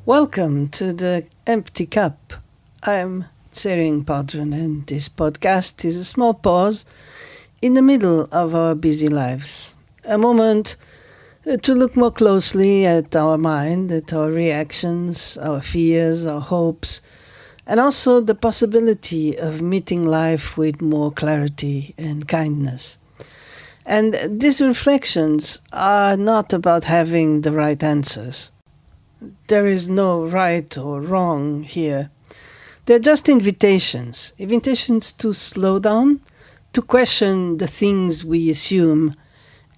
Welcome to the Empty Cup. I'm Tsering Padron, and this podcast is a small pause in the middle of our busy lives. A moment to look more closely at our mind, at our reactions, our fears, our hopes, and also the possibility of meeting life with more clarity and kindness. And these reflections are not about having the right answers. There is no right or wrong here. They're just invitations to slow down, to question the things we assume,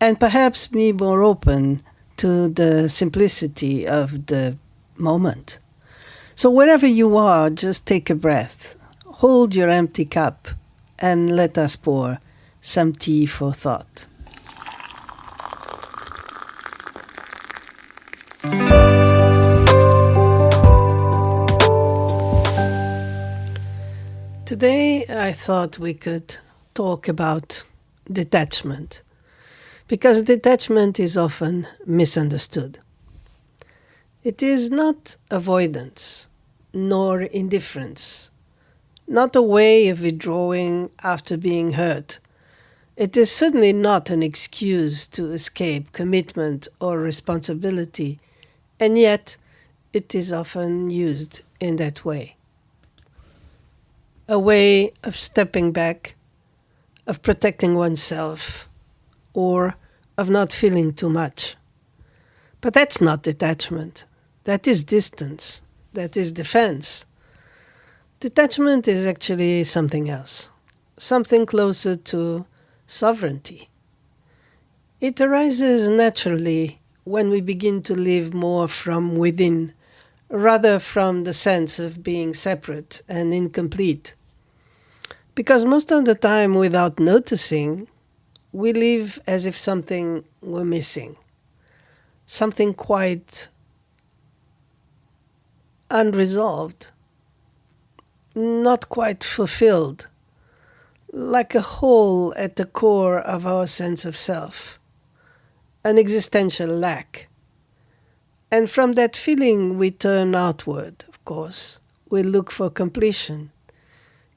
and perhaps be more open to the simplicity of the moment. So wherever you are, just take a breath, hold your empty cup, and let us pour some tea for thought. Today I thought we could talk about detachment, because detachment is often misunderstood. It is not avoidance, nor indifference, not a way of withdrawing after being hurt. It is certainly not an excuse to escape commitment or responsibility, and yet it is often used in that way. A way of stepping back, of protecting oneself, or of not feeling too much. But that's not detachment. That is distance. That is defense. Detachment is actually something else, something closer to sovereignty. It arises naturally when we begin to live more from within, rather from the sense of being separate and incomplete. Because most of the time, without noticing, we live as if something were missing, something quite unresolved, not quite fulfilled, like a hole at the core of our sense of self, an existential lack. And from that feeling, we turn outward, of course. We look for completion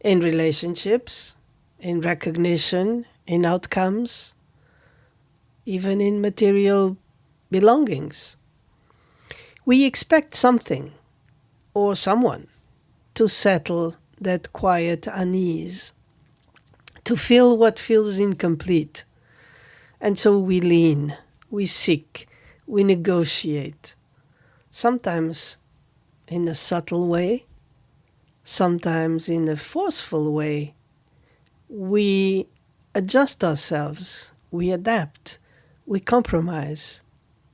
in relationships, in recognition, in outcomes, even in material belongings. We expect something or someone to settle that quiet unease, to fill what feels incomplete. And so we lean, we seek, we negotiate, sometimes in a subtle way, sometimes in a forceful way. We adjust ourselves, we adapt, we compromise,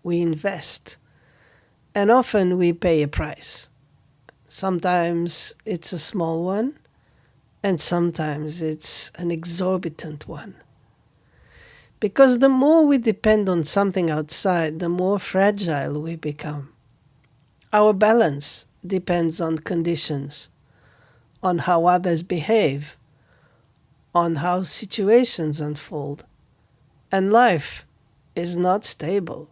we invest, and often we pay a price. Sometimes it's a small one, and sometimes it's an exorbitant one. Because the more we depend on something outside, the more fragile we become. Our balance depends on conditions, on how others behave, on how situations unfold, and life is not stable.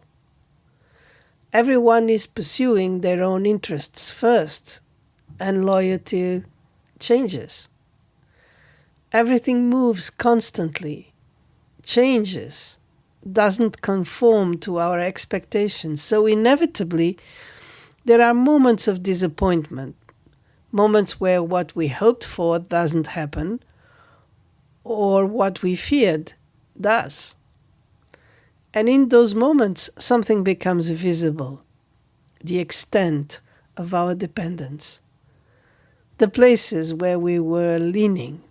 Everyone is pursuing their own interests first, and loyalty changes. Everything moves constantly, changes, doesn't conform to our expectations. So inevitably, there are moments of disappointment, moments where what we hoped for doesn't happen, or what we feared does. And in those moments, something becomes visible, the extent of our dependence, the places where we were leaning.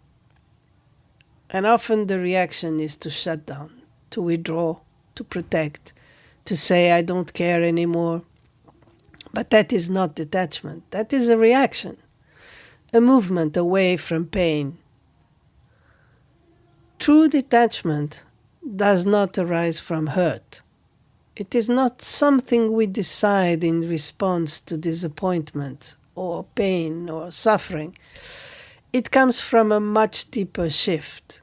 And often the reaction is to shut down, to withdraw, to protect, to say, I don't care anymore. But that is not detachment. That is a reaction, a movement away from pain. True detachment does not arise from hurt. It is not something we decide in response to disappointment or pain or suffering. It comes from a much deeper shift,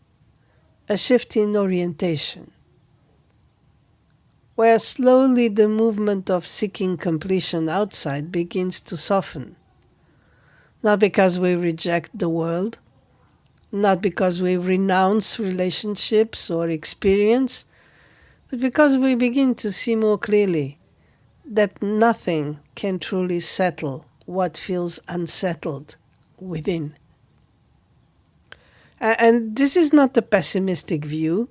a shift in orientation. where slowly the movement of seeking completion outside begins to soften. Not because we reject the world, not because we renounce relationships or experience, but because we begin to see more clearly that nothing can truly settle what feels unsettled within. And this is not a pessimistic view.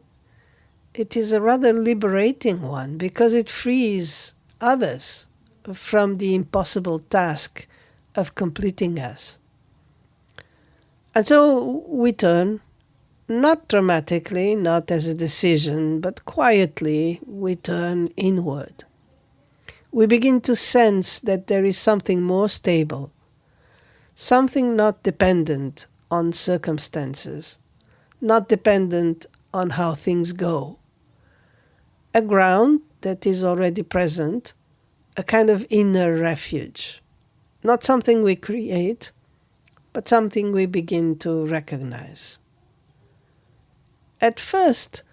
It is a rather liberating one because it frees others from the impossible task of completing us. And so we turn, not dramatically, not as a decision, but quietly, we turn inward. We begin to sense that there is something more stable, something not dependent on circumstances, not dependent on how things go. A ground that is already present, a kind of inner refuge. Not something we create, but something we begin to recognize. At first,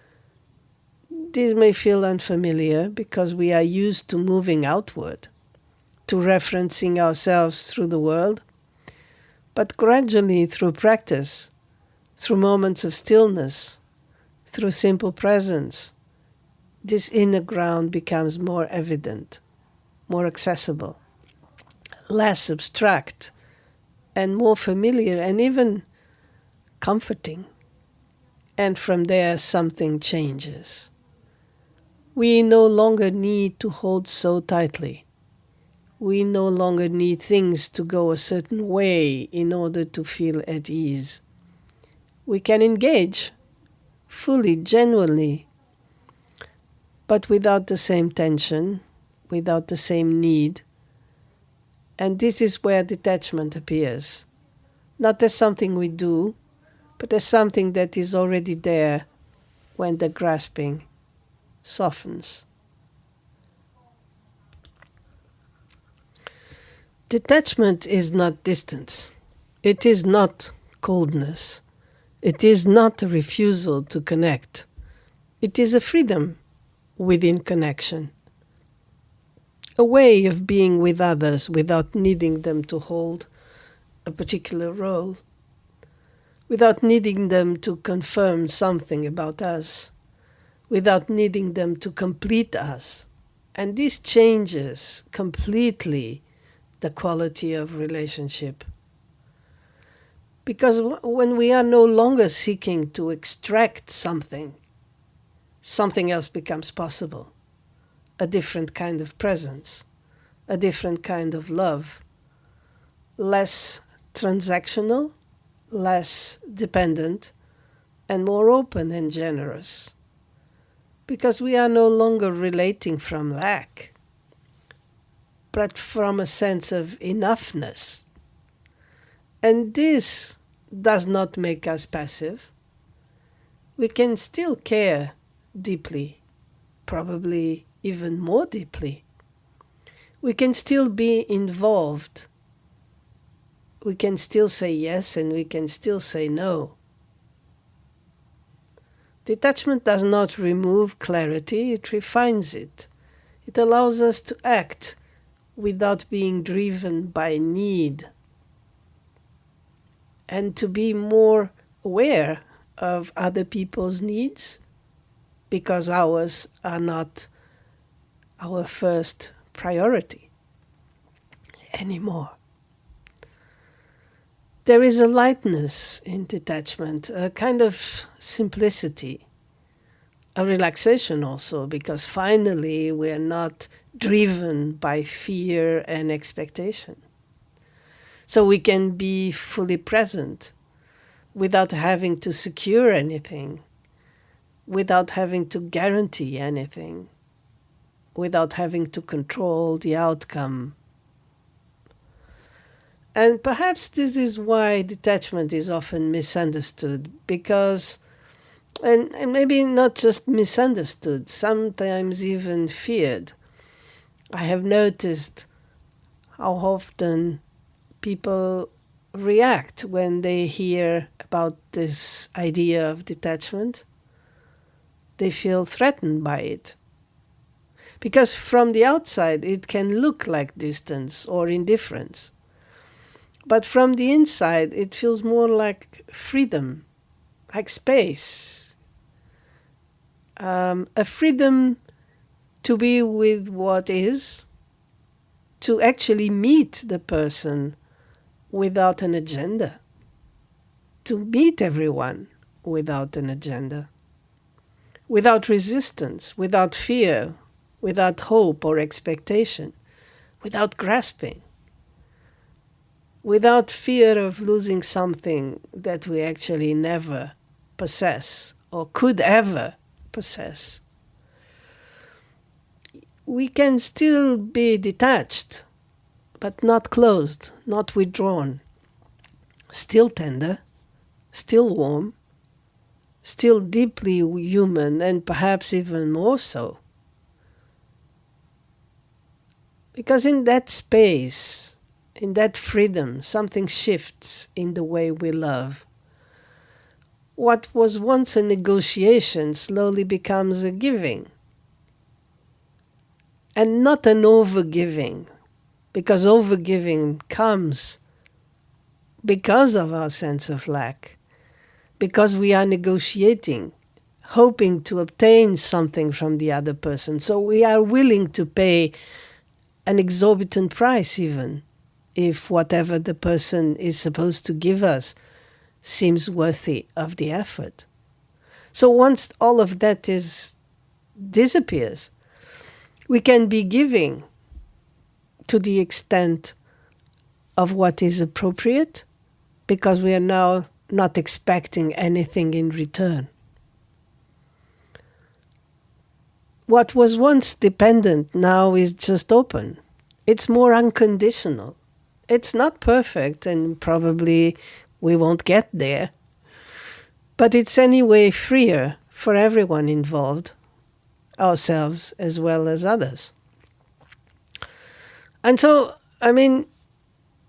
this may feel unfamiliar because we are used to moving outward, to referencing ourselves through the world, but gradually through practice, through moments of stillness, through simple presence, this inner ground becomes more evident, more accessible, less abstract, and more familiar and even comforting. And from there, something changes. We no longer need to hold so tightly. We no longer need things to go a certain way in order to feel at ease. We can engage fully, genuinely, but without the same tension, without the same need. And this is where detachment appears. Not as something we do, but as something that is already there when the grasping softens. Detachment is not distance. It is not coldness. It is not a refusal to connect. It is a freedom within connection. A way of being with others without needing them to hold a particular role, without needing them to confirm something about us, without needing them to complete us. And this changes completely the quality of relationship. Because when we are no longer seeking to extract something, something else becomes possible. A different kind of presence, a different kind of love, less transactional, less dependent, and more open and generous. Because we are no longer relating from lack, but from a sense of enoughness. And this does not make us passive. We can still care deeply, probably even more deeply. We can still be involved. We can still say yes and we can still say no. Detachment does not remove clarity, it refines it. It allows us to act without being driven by need, and to be more aware of other people's needs because ours are not our first priority anymore. There is a lightness in detachment, a kind of simplicity, a relaxation also, because finally we are not driven by fear and expectation. So we can be fully present without having to secure anything, without having to guarantee anything, without having to control the outcome. And perhaps this is why detachment is often misunderstood, because, and maybe not just misunderstood, sometimes even feared. I have noticed how often people react when they hear about this idea of detachment. They feel threatened by it. Because from the outside, it can look like distance or indifference. But from the inside, it feels more like freedom, like space. A freedom to be with what is, to actually meet the person without an agenda, to meet everyone without an agenda, without resistance, without fear, without hope or expectation, without grasping, without fear of losing something that we actually never possess or could ever possess. We can still be detached, but not closed, not withdrawn, still tender, still warm, still deeply human, and perhaps even more so. Because in that space, in that freedom, something shifts in the way we love. What was once a negotiation slowly becomes a giving. And not an overgiving, because overgiving comes because of our sense of lack, because we are negotiating, hoping to obtain something from the other person. So we are willing to pay an exorbitant price even, if whatever the person is supposed to give us seems worthy of the effort. So once all of that disappears, we can be giving to the extent of what is appropriate, because we are now not expecting anything in return. What was once dependent now is just open. It's more unconditional. It's not perfect, and probably we won't get there, but it's anyway freer for everyone involved, ourselves as well as others. And so,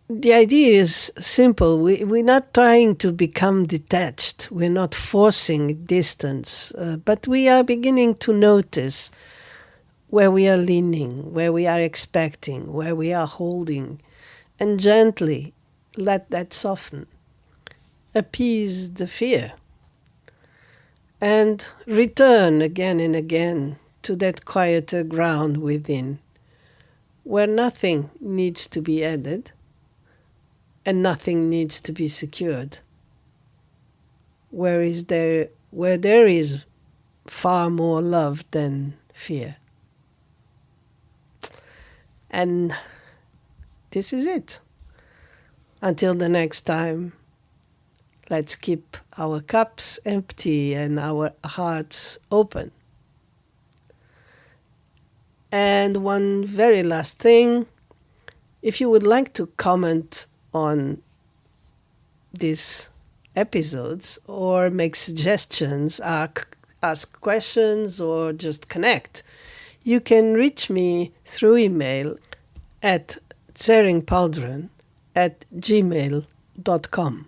the idea is simple. We're not trying to become detached. We're not forcing distance, but we are beginning to notice where we are leaning, where we are expecting, where we are holding, and gently let that soften, appease the fear, and return again and again to that quieter ground within, where nothing needs to be added and nothing needs to be secured, where there is far more love than fear. And this is it. Until the next time, let's keep our cups empty and our hearts open. And one very last thing, if you would like to comment on these episodes or make suggestions, ask questions, or just connect, you can reach me through email at tseringpaldren@gmail.com.